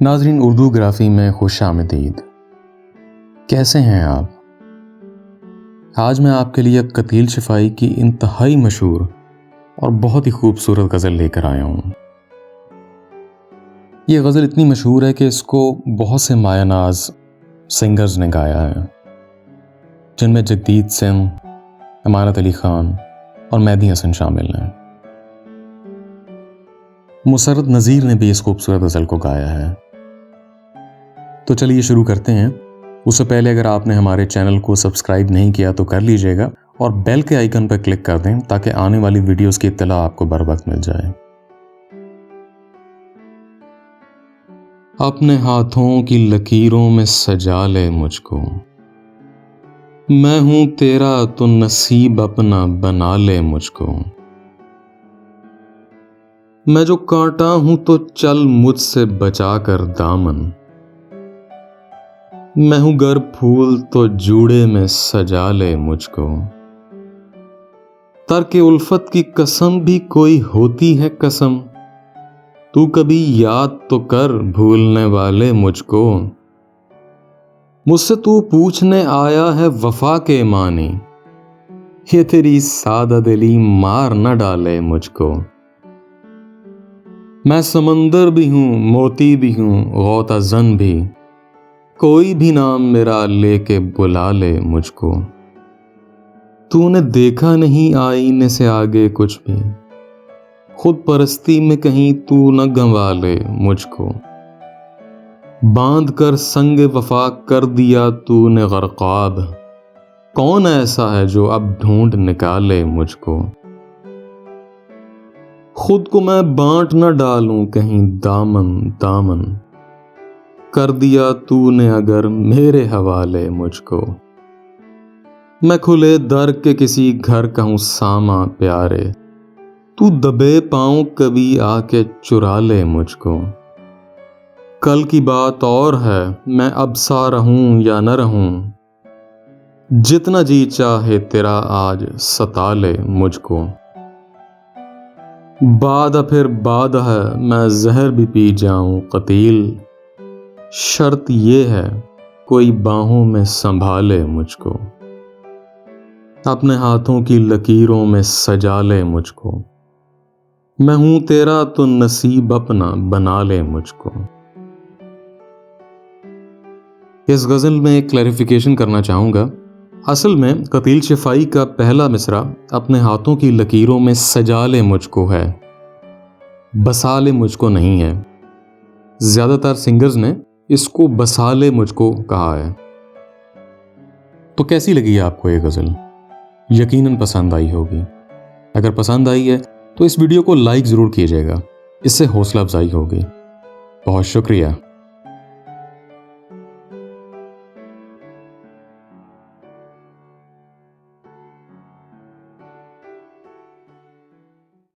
ناظرین، اردو گرافی میں خوش آمدید۔ کیسے ہیں آپ؟ آج میں آپ کے لیے قتیل شفائی کی انتہائی مشہور اور بہت ہی خوبصورت غزل لے کر آیا ہوں۔ یہ غزل اتنی مشہور ہے کہ اس کو بہت سے مایہ ناز سنگرز نے گایا ہے، جن میں جگدیت سنگھ، امانت علی خان اور مہدی حسن شامل ہیں۔ مسرت نذیر نے بھی اس خوبصورت غزل کو گایا ہے۔ تو چلیے شروع کرتے ہیں۔ اس سے پہلے اگر آپ نے ہمارے چینل کو سبسکرائب نہیں کیا تو کر لیجئے گا اور بیل کے آئیکن پر کلک کر دیں تاکہ آنے والی ویڈیوز کی اطلاع آپ کو بر وقت مل جائے۔ اپنے ہاتھوں کی لکیروں میں سجا لے مجھ کو، میں ہوں تیرا تو نصیب اپنا بنا لے مجھ کو، میں جو کانٹا ہوں تو چل مجھ سے بچا کر دامن، میں ہوں گر پھول تو جوڑے میں سجا لے مجھ کو، ترک الفت کی قسم بھی کوئی ہوتی ہے قسم، تو کبھی یاد تو کر بھولنے والے مجھ کو، مجھ سے تو پوچھنے آیا ہے وفا کے معنی، یہ تیری سادہ دلی مار نہ ڈالے مجھ کو، میں سمندر بھی ہوں موتی بھی ہوں غوطہ زن بھی، کوئی بھی نام میرا لے کے بلا لے مجھ کو، تو نے دیکھا نہیں آئینے سے آگے کچھ بھی، خود پرستی میں کہیں تو نہ گنوا لے مجھ کو، باندھ کر سنگ وفا کر دیا تو نے غرقاب، کون ایسا ہے جو اب ڈھونڈ نکالے مجھ کو، خود کو میں بانٹ نہ ڈالوں کہیں دامن دامن، کر دیا تو نے اگر میرے حوالے مجھ کو، میں کھلے در کے کسی گھر کا ہوں ساما پیارے، تو دبے پاؤں کبھی آ کے چرا لے مجھ کو، کل کی بات اور ہے میں اب سا رہوں یا نہ رہوں، جتنا جی چاہے تیرا آج ستا لے مجھ کو، بعد پھر بعد ہے میں زہر بھی پی جاؤں قتیل، شرط یہ ہے کوئی باہوں میں سنبھالے مجھ کو، اپنے ہاتھوں کی لکیروں میں سجا لے مجھ کو، میں ہوں تیرا تو نصیب اپنا بنا لے مجھ کو۔ اس غزل میں ایک کلیریفیکیشن کرنا چاہوں گا۔ اصل میں قتیل شفائی کا پہلا مصرع اپنے ہاتھوں کی لکیروں میں سجا لے مجھ کو ہے، بسا لے مجھ کو نہیں ہے۔ زیادہ تر سنگرز نے اس کو بسا لے مجھ کو کہا ہے۔ تو کیسی لگی آپ کو یہ غزل؟ یقیناً پسند آئی ہوگی۔ اگر پسند آئی ہے تو اس ویڈیو کو لائک ضرور کیجیے گا، اس سے حوصلہ افزائی ہوگی۔ بہت شکریہ۔